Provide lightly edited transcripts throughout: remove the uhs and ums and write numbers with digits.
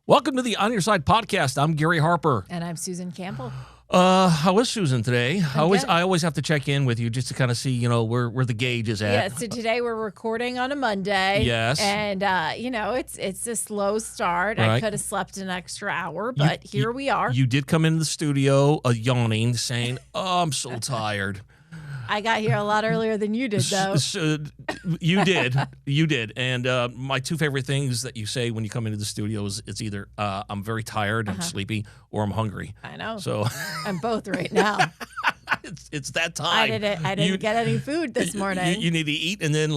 Welcome to the On Your Side podcast. I'm Gary Harper. And I'm Susan Campbell. How is Susan today? Good. I always have to check in with you just to kind of see, where the gauge is at. Yeah, so today we're recording on a Monday. Yes. And, it's a slow start. Right. I could have slept an extra hour, but here we are. You did come into the studio yawning, saying, "Oh, I'm so tired." I got here a lot earlier than you did, though. You did. And my two favorite things that you say when you come into the studio is it's either I'm very tired, I'm sleepy, or I'm hungry. I know. So I'm both right now. it's that time. I didn't get any food this morning. You need to eat and then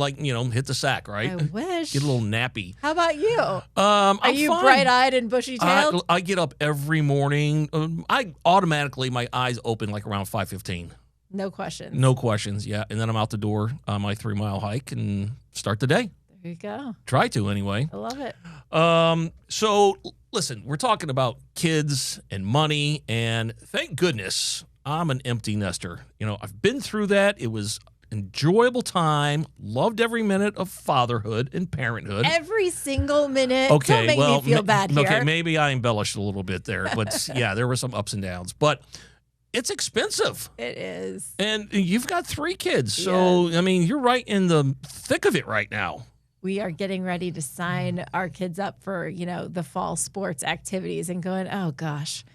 hit the sack, right? I wish. Get a little nappy. How about you? Are you bright-eyed and bushy-tailed? I get up every morning. My eyes open like around 5:15. No questions. No questions, yeah. And then I'm out the door on my 3-mile hike and start the day. There you go. Try to, anyway. I love it. So, listen, we're talking about kids and money, and thank goodness I'm an empty nester. I've been through that. It was enjoyable time. Loved every minute of fatherhood and parenthood. Every single minute. Okay, Don't make me feel bad here. Okay, maybe I embellished a little bit there, but yeah, there were some ups and downs. But it's expensive. It is. And you've got 3 kids. So, Yes. You're right in the thick of it right now. We are getting ready to sign our kids up for, the fall sports activities and going, oh, gosh,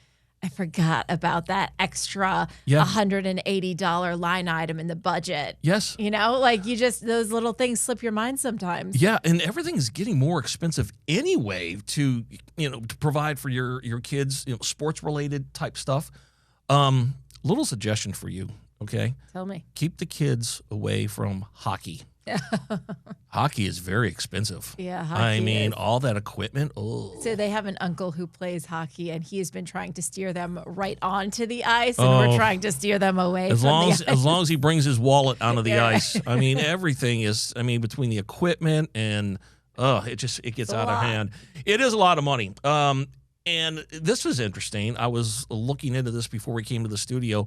I forgot about that extra $180 line item in the budget. Yes. Those little things slip your mind sometimes. Yeah, and everything's getting more expensive anyway to provide for your kids, sports-related type stuff. Little suggestion for you, okay? Tell me. Keep the kids away from hockey. Hockey is very expensive. Yeah, hockey is. All that equipment. Oh. So they have an uncle who plays hockey, and he has been trying to steer them right onto the ice, and we're trying to steer them away from the ice. As long as he brings his wallet onto the ice. Everything is, between the equipment and, it gets out of hand. It is a lot of money. And this was interesting. I was looking into this before we came to the studio.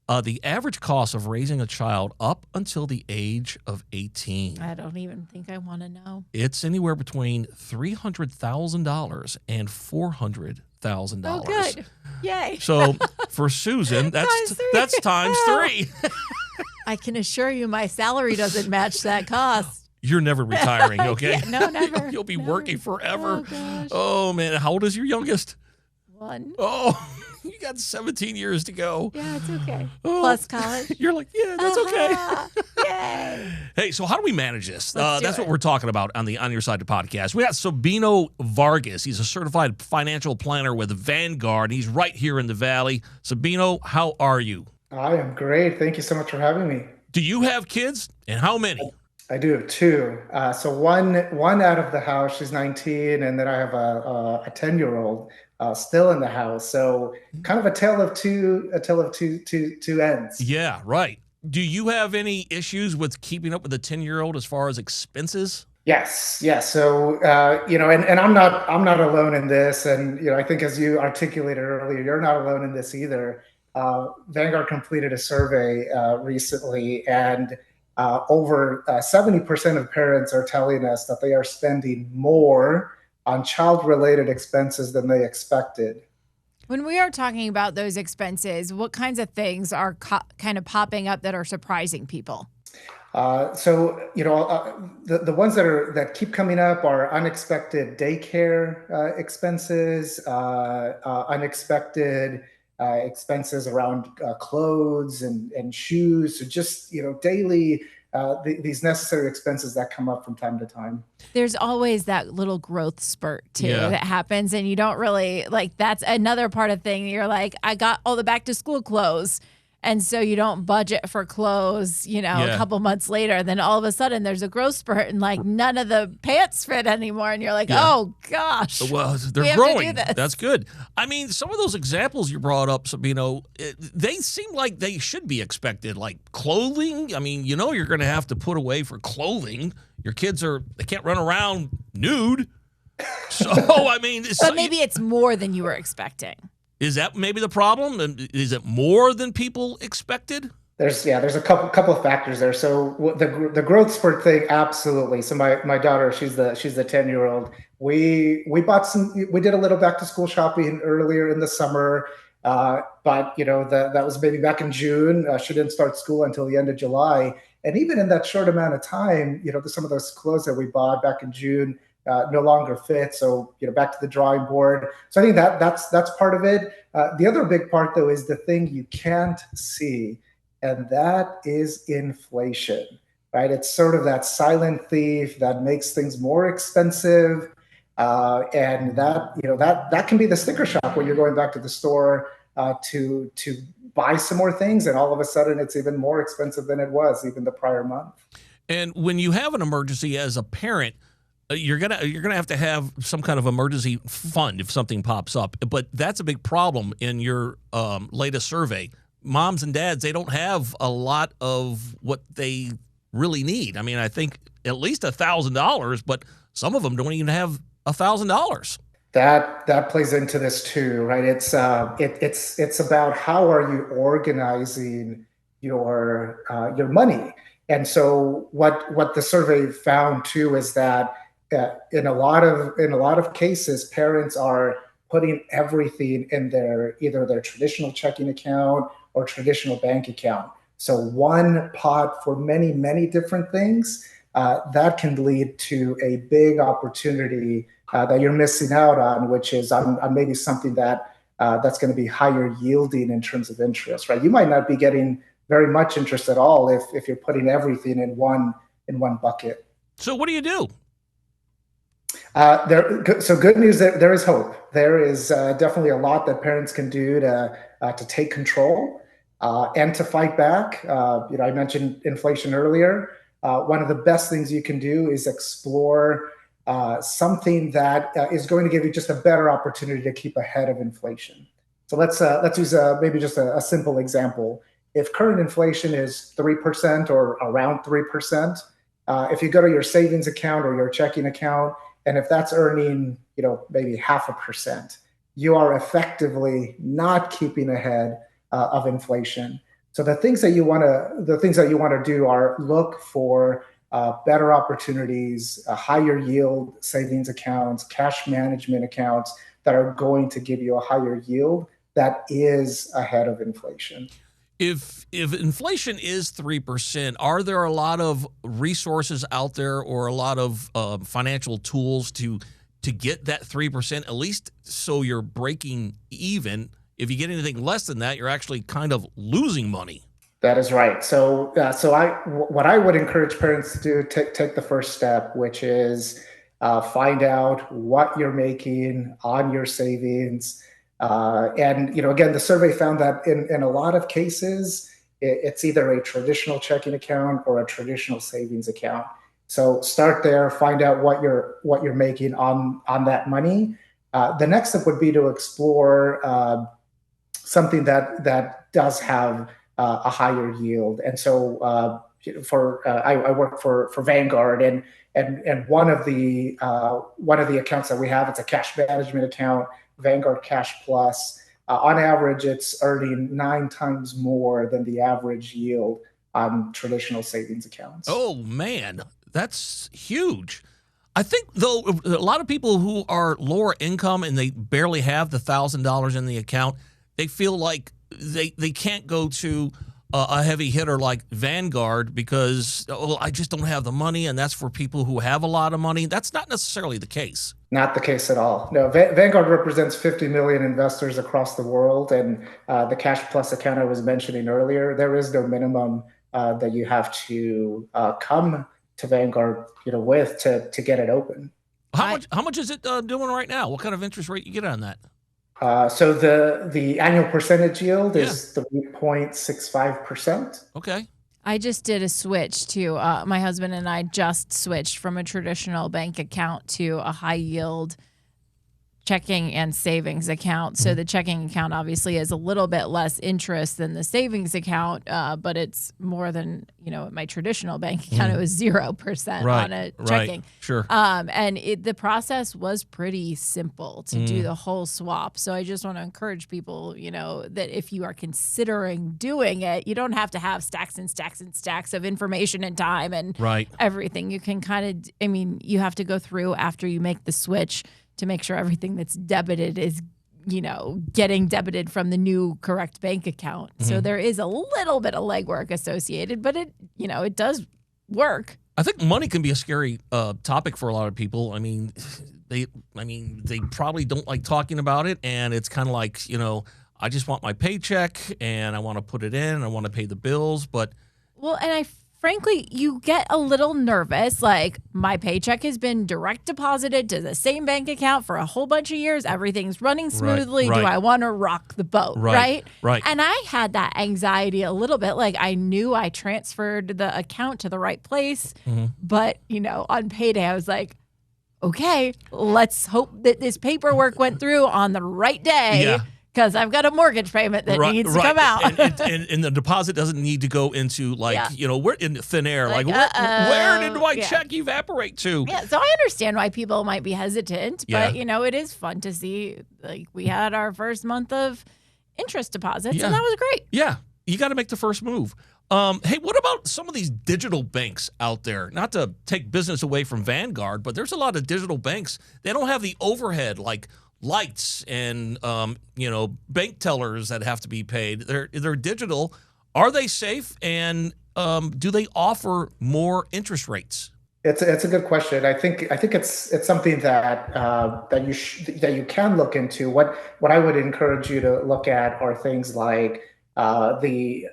The average cost of raising a child up until the age of 18. I don't even think I want to know. It's anywhere between $300,000 and $400,000. Oh, good. Yay. So for Susan, that's times 3. I can assure you my salary doesn't match that cost. You're never retiring, okay? No, never. You'll be working forever. Oh, gosh. Oh, man. How old is your youngest? 1. Oh, you got 17 years to go. Yeah, it's okay. Oh, Plus college. You're like, yeah, that's okay. Yay. Hey, so how do we manage this? That's what we're talking about on the On Your Side podcast. We got Sabino Vargas. He's a certified financial planner with Vanguard. He's right here in the Valley. Sabino, how are you? I am great. Thank you so much for having me. Do you have kids, and how many? I do have 2. So one out of the house, she's 19, and then I have a 10-year-old still in the house. So kind of a tale of two ends. Yeah, right. Do you have any issues with keeping up with the 10-year-old as far as expenses? Yes. So and I'm not alone in this. And I think as you articulated earlier, you're not alone in this either. Vanguard completed a survey recently, and over 70% of parents are telling us that they are spending more on child-related expenses than they expected. When we are talking about those expenses, what kinds of things are kind of popping up that are surprising people? The ones that keep coming up are unexpected daycare expenses, unexpected expenses around clothes and shoes. So just, daily, these necessary expenses that come up from time to time. There's always that little growth spurt too that happens, and you don't really that's another part of thing. You're like, I got all the back to school clothes. And so you don't budget for clothes, a couple months later. Then all of a sudden there's a growth spurt and none of the pants fit anymore. And you're like, oh, gosh. Well, they're growing. That's good. Some of those examples you brought up, Sabino, they seem like they should be expected. Like clothing. You're going to have to put away for clothing. Your kids they can't run around nude. So, But maybe it's more than you were expecting. Is that maybe the problem? Is it more than people expected? There's a couple of factors there. So the growth spurt thing, absolutely. So my daughter, she's the 10-year-old. We bought some. We did a little back to school shopping earlier in the summer, but that was maybe back in June. She didn't start school until the end of July, and even in that short amount of time, some of those clothes that we bought back in June no longer fit. So back to the drawing board. So I think that's part of it. The other big part, though, is the thing you can't see, and that is inflation. Right? It's sort of that silent thief that makes things more expensive. And that can be the sticker shock when you're going back to the store to buy some more things, and all of a sudden it's even more expensive than it was even the prior month. And when you have an emergency as a parent, you're gonna have to have some kind of emergency fund if something pops up. But that's a big problem in your latest survey. Moms and dads, they don't have a lot of what they really need. I mean, I think at least $1,000, but some of them don't even have $1,000. That plays into this too, right? It's about how are you organizing your money. And so what the survey found too is that in a lot of cases, parents are putting everything in either their traditional checking account or traditional bank account. So one pot for many, many different things, that can lead to a big opportunity that you're missing out on, which is on maybe something that's going to be higher yielding in terms of interest, right? You might not be getting very much interest at all if you're putting everything in one bucket. So what do you do? So good news, there is hope. There is definitely a lot that parents can do to take control and to fight back. I mentioned inflation earlier. One of the best things you can do is explore something that is going to give you just a better opportunity to keep ahead of inflation. So let's use maybe just a simple example. If current inflation is 3% or around 3%, if you go to your savings account or your checking account, and if that's earning maybe 0.5%, you are effectively not keeping ahead of inflation. So the things that you want to do are look for better opportunities, higher yield savings accounts, cash management accounts that are going to give you a higher yield that is ahead of inflation. If inflation is 3%, are there a lot of resources out there or a lot of financial tools to get that 3%, at least so you're breaking even? If you get anything less than that, you're actually kind of losing money. That is right. So what I would encourage parents to do, take the first step, which is find out what you're making on your savings. And again, the survey found that in a lot of cases, it's either a traditional checking account or a traditional savings account. So start there, find out what you're making on that money. The next step would be to explore something that does have a higher yield. And so I work for Vanguard, and one of the accounts that we have, it's a cash management account, Vanguard Cash Plus. On average, it's earning 9 times more than the average yield on traditional savings accounts. Oh man, that's huge. I think, though, a lot of people who are lower income and they barely have the $1,000 in the account, they feel like they can't go to a heavy hitter like Vanguard because I just don't have the money, and that's for people who have a lot of money. That's not necessarily the case. Not the case at all. No, Vanguard represents 50 million investors across the world, and the Cash Plus account I was mentioning earlier, there is no minimum that you have to come to Vanguard, with to get it open. How much is it doing right now? What kind of interest rate you get on that? So the annual percentage yield is 3.65%. Okay. I just did a switch to my husband and I just switched from a traditional bank account to a high yield checking and savings account. So the checking account obviously is a little bit less interest than the savings account, but it's more than, my traditional bank account. It was 0% on a checking. Sure. And the process was pretty simple to do the whole swap. So I just want to encourage people, that if you are considering doing it, you don't have to have stacks and stacks and stacks of information and time and everything. You can kind of, you have to go through after you make the switch to make sure everything that's debited is, getting debited from the new correct bank account. So there is a little bit of legwork associated, but it does work. I think money can be a scary topic for a lot of people. They probably don't like talking about it, and it's kind of like, I just want my paycheck and I want to put it in, I want to pay the bills, but frankly, you get a little nervous. Like, my paycheck has been direct deposited to the same bank account for a whole bunch of years. Everything's running smoothly. Right. Do I want to rock the boat? Right. And I had that anxiety a little bit. Like, I knew I transferred the account to the right place. But, on payday, I was like, okay, let's hope that this paperwork went through on the right day. Yeah. Because I've got a mortgage payment that needs to come out. and the deposit doesn't need to go into, we're in thin air. Like where did my check evaporate to? Yeah, so I understand why people might be hesitant. But, it is fun to see. Like, we had our first month of interest deposits, and that was great. Yeah, you got to make the first move. Hey, what about some of these digital banks out there? Not to take business away from Vanguard, but there's a lot of digital banks. They don't have the overhead like lights and bank tellers that have to be paid. They're digital. Are they safe, and do they offer more interest rates? It's a good question. I think it's something that you can look into. What I would encourage you to look at are things like the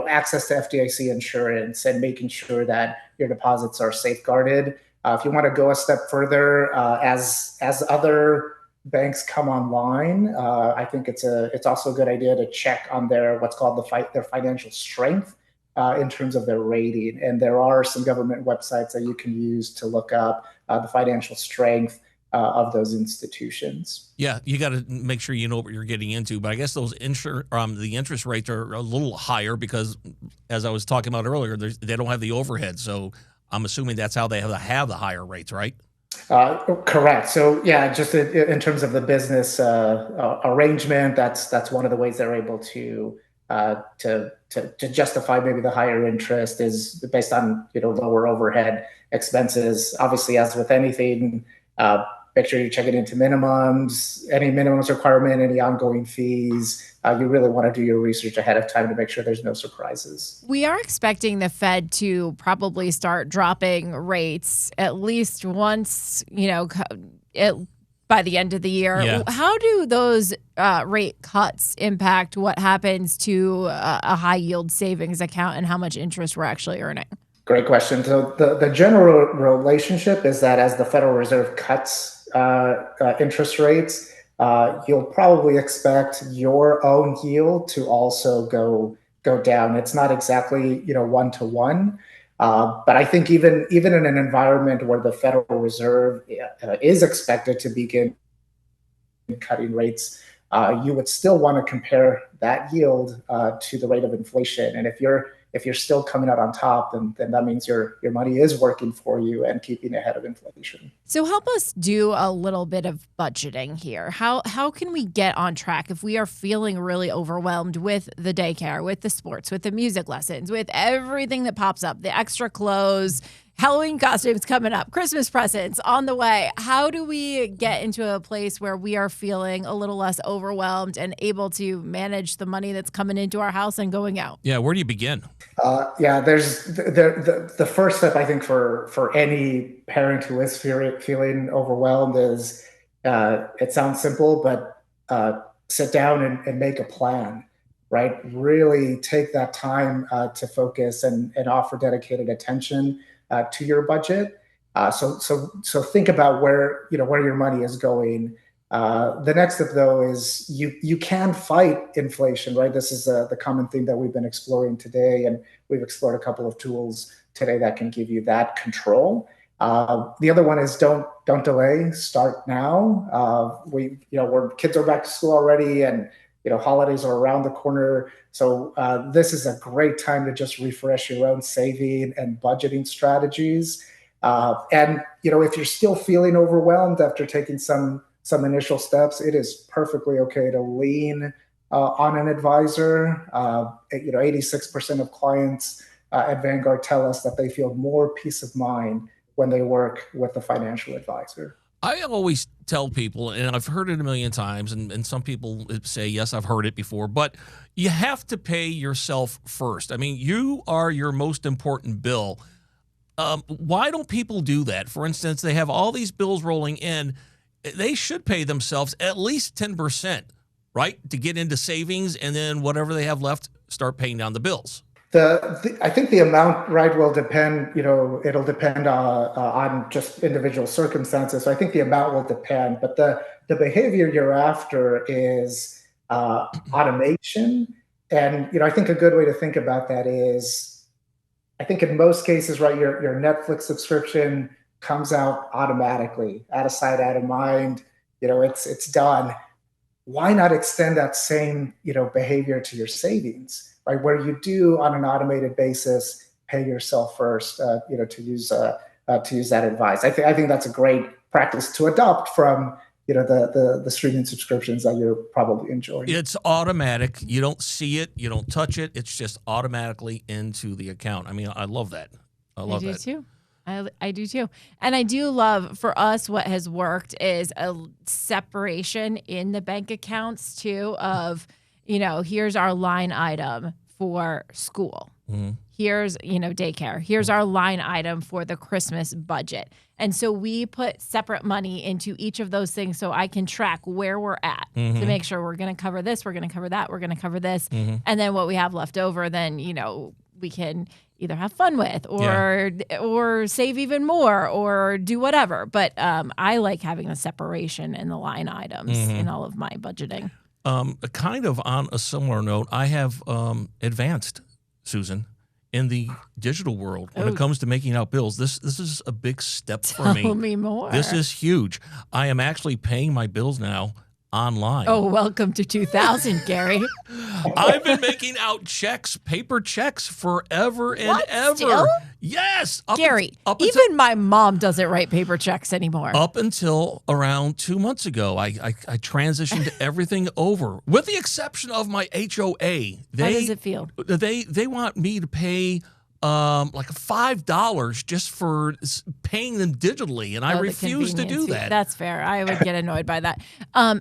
access to FDIC insurance and making sure that your deposits are safeguarded. If you want to go a step further, as other banks come online, I think it's also a good idea to check on their what's called their financial strength in terms of their rating. And there are some government websites that you can use to look up the financial strength of those institutions. Yeah, you got to make sure you know what you're getting into. But I guess those the interest rates are a little higher because, as I was talking about earlier, they don't have the overhead. So I'm assuming that's how they have the higher rates, right? Correct. So yeah, just in terms of the business arrangement, that's one of the ways they're able to justify maybe the higher interest is based on lower overhead expenses. Obviously, as with anything, make sure you check it into minimums, any minimums requirement, any ongoing fees. You really want to do your research ahead of time to make sure there's no surprises. We are expecting the Fed to probably start dropping rates at least once, by the end of the year. Yeah. How do those rate cuts impact what happens to a high yield savings account and how much interest we're actually earning? Great question. So the general relationship is that as the Federal Reserve cuts interest rates, you'll probably expect your own yield to also go down. It's not exactly 1-to-1, but I think even in an environment where the Federal Reserve is expected to begin cutting rates, you would still want to compare that yield to the rate of inflation. And if you're still coming out on top, then that means your money is working for you and keeping ahead of inflation. So help us do a little bit of budgeting here. How can we get on track if we are feeling really overwhelmed with the daycare, with the sports, with the music lessons, with everything that pops up, the extra clothes, Halloween costumes coming up, Christmas presents on the way? How do we get into a place where we are feeling a little less overwhelmed and able to manage the money that's coming into our house and going out? Yeah, where do you begin? There's the first step, I think, for any parent who is feeling overwhelmed is, it sounds simple, but sit down and make a plan, right? Really take that time to focus and offer dedicated attention to your budget. So think about where your money is going. The next step, though, is you can fight inflation, right? This is the common theme that we've been exploring today, and we've explored a couple of tools today that can give you that control. The other one is don't don't delay. Start now. Where kids are back to school already, and holidays are around the corner. So this is a great time to just refresh your own saving and budgeting strategies. And if you're still feeling overwhelmed after taking some initial steps, it is perfectly okay to lean on an advisor. 86% of clients at Vanguard tell us that they feel more peace of mind when they work with a financial advisor. I always tell people, and I've heard it a million times, and some people say, yes, I've heard it before, but you have to pay yourself first. I mean, you are your most important bill. Why don't people do that? For instance, they have all these bills rolling in. They should pay themselves at least 10%, right, to get into savings, and then whatever they have left, start paying down the bills. I think the amount, right, will depend, it'll depend on just individual circumstances. So I think the amount will depend, but the behavior you're after is automation. And, I think a good way to think about that is, I think in most cases, right, your Netflix subscription comes out automatically, out of sight, out of mind, it's done. Why not extend that same, behavior to your savings? Right, where you do on an automated basis pay yourself first, to use that advice. I think that's a great practice to adopt from the streaming subscriptions that you're probably enjoying. It's automatic. You don't see it. You don't touch it. It's just automatically into the account. I mean, I love that. I do too. I do too. And I do love, for us, what has worked is a separation in the bank accounts too of, here's our line item for school. Mm-hmm. Here's, daycare. Here's our line item for the Christmas budget. And so we put separate money into each of those things so I can track where we're at to make sure we're going to cover this, we're going to cover that, we're going to cover this. And then what we have left over, then, we can either have fun with or save even more or do whatever. But I like having the separation in the line items in all of my budgeting. Kind of on a similar note, I have advanced, Susan, in the digital world when it comes to making out bills. This is a big step for me. Tell me more. This is huge. I am actually paying my bills now online. Oh, welcome to 2000, Gary. I've been making out checks, paper checks, forever and ever. Still? Yes. Gary, even my mom doesn't write paper checks anymore. Up until around 2 months ago, I transitioned everything over, with the exception of my HOA. How does it feel? They want me to pay like $5 just for paying them digitally, and I refuse to do that. That's fair. I would get annoyed by that.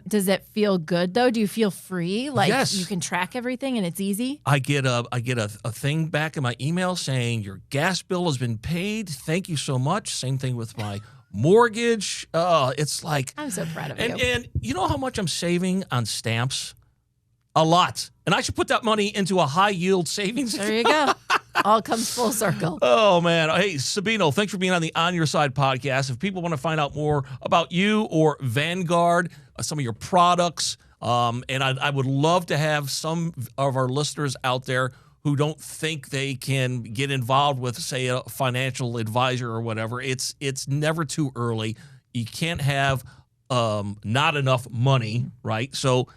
Does it feel good though? Do you feel free? Like yes. You can track everything and it's easy? I get a thing back in my email saying your gas bill has been paid. Thank you so much. Same thing with my mortgage. It's like I'm so proud of you. And you know how much I'm saving on stamps? A lot. And I should put that money into a high yield savings account. There you go. All comes full circle. Oh, man. Hey, Sabino, thanks for being on the On Your Side podcast. If people want to find out more about you or Vanguard, some of your products, and I would love to have some of our listeners out there who don't think they can get involved with, say, a financial advisor or whatever. It's never too early. You can't have not enough money, right? So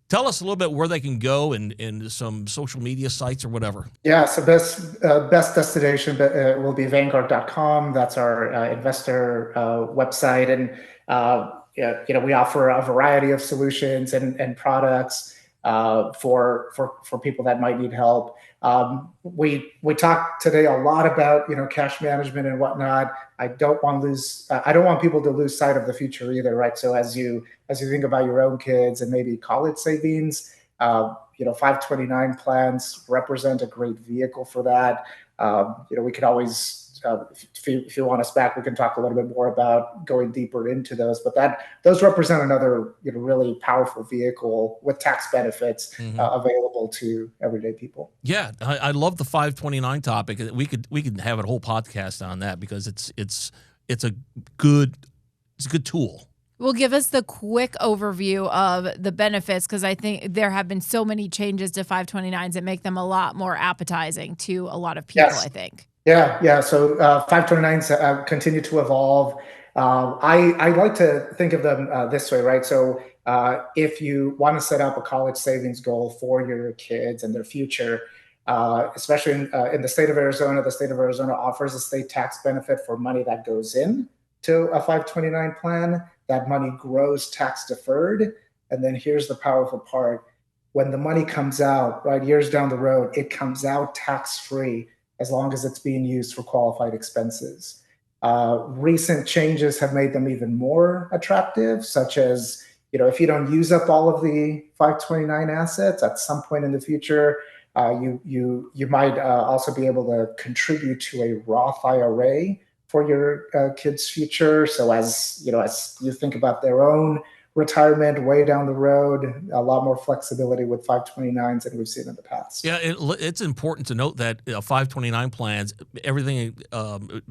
tell us a little bit where they can go and some social media sites or whatever. Yeah, so best destination will be Vanguard.com. That's our investor website. And, we offer a variety of solutions and products for people that might need help. We talked today a lot about, cash management and whatnot. I don't want people to lose sight of the future either, right? So as you think about your own kids and maybe college savings, 529 plans represent a great vehicle for that. We could always, if you want us back, we can talk a little bit more about going deeper into those. But those represent another, really powerful vehicle with tax benefits available to everyday people. Yeah, I love the 529 topic. We could have a whole podcast on that because it's a good tool. Well, give us the quick overview of the benefits, because I think there have been so many changes to 529s that make them a lot more appetizing to a lot of people, yes. I think. Yeah. So 529s continue to evolve. I like to think of them this way, right? So if you want to set up a college savings goal for your kids and their future, especially in the state of Arizona offers a state tax benefit for money that goes in to a 529 plan. That money grows tax deferred. And then here's the powerful part. When the money comes out, right, years down the road, it comes out tax-free as long as it's being used for qualified expenses. Recent changes have made them even more attractive, such as, if you don't use up all of the 529 assets at some point in the future, you might also be able to contribute to a Roth IRA for your kids' future. So as you think about their own retirement way down the road, a lot more flexibility with 529s than we've seen in the past. Yeah, it's important to note that 529 plans, everything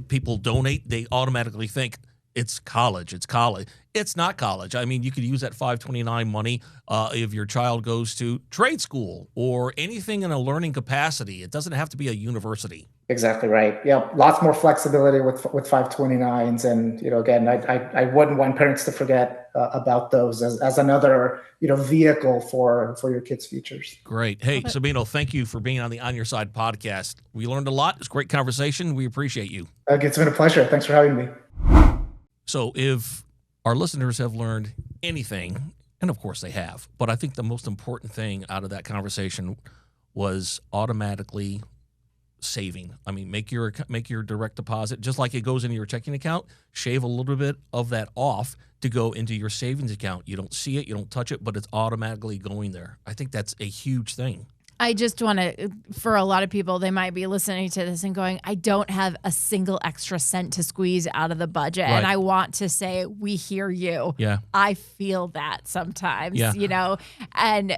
people donate, they automatically think it's college. It's college. It's not college. I mean, you could use that 529 money if your child goes to trade school or anything in a learning capacity. It doesn't have to be a university. Exactly right. Yeah, lots more flexibility with 529s, and again, I wouldn't want parents to forget about those as another vehicle for your kids' futures. Great. Hey, Sabino, thank you for being on the On Your Side podcast. We learned a lot. It's a great conversation. We appreciate you. It's been a pleasure. Thanks for having me. So if our listeners have learned anything, and of course they have, but I think the most important thing out of that conversation was automatically saving. I mean, make your direct deposit, just like it goes into your checking account, shave a little bit of that off to go into your savings account. You don't see it, you don't touch it, but it's automatically going there. I think that's a huge thing. I just want to, for a lot of people, they might be listening to this and going, I don't have a single extra cent to squeeze out of the budget. Right. And I want to say, we hear you. Yeah. I feel that sometimes, Yeah.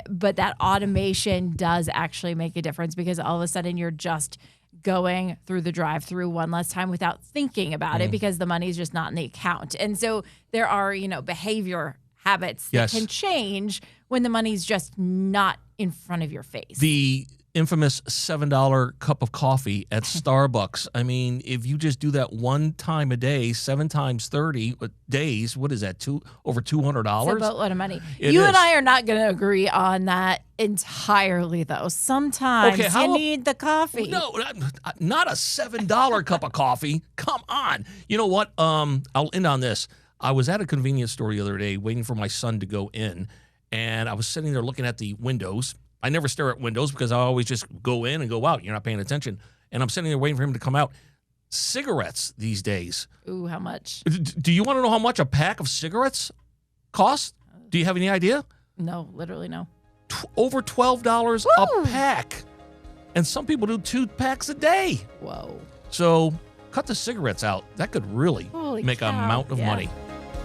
but that automation does actually make a difference, because all of a sudden you're just going through the drive-through one less time without thinking about it, because the money's just not in the account. And so there are, behavior habits that can change when the money's just not in front of your face. The infamous $7 cup of coffee at Starbucks. I mean, if you just do that one time a day, 7 times 30 days, what is that? Over $200? It's a boatload of money. It you is. and I are not going to agree on that entirely, though. Sometimes you need the coffee. No, not a $7 cup of coffee. Come on. You know what? I'll end on this. I was at a convenience store the other day waiting for my son to go in, and I was sitting there looking at the windows. I never stare at windows because I always just go in and go out. You're not paying attention. And I'm sitting there waiting for him to come out. Cigarettes these days. Ooh, how much? Do you want to know how much a pack of cigarettes costs? Do you have any idea? No, literally no. Over $12 a pack. And some people do 2 packs a day. Whoa. So cut the cigarettes out. That could really make an amount of money.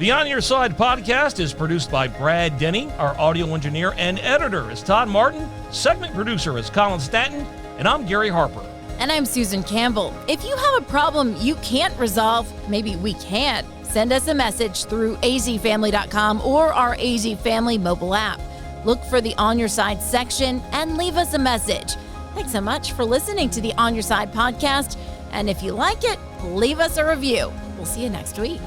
The On Your Side podcast is produced by Brad Denny. Our audio engineer and editor is Todd Martin. Segment producer is Colin Stanton. And I'm Gary Harper. And I'm Susan Campbell. If you have a problem you can't resolve, maybe we can, send us a message through azfamily.com or our AZ Family mobile app. Look for the On Your Side section and leave us a message. Thanks so much for listening to the On Your Side podcast. And if you like it, leave us a review. We'll see you next week.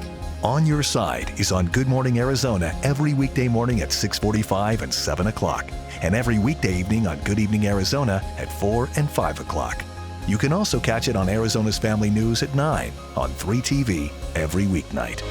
On Your Side is on Good Morning Arizona every weekday morning at 6:45 and 7 o'clock, and every weekday evening on Good Evening Arizona at 4 and 5 o'clock. You can also catch it on Arizona's Family News at 9 on 3TV every weeknight.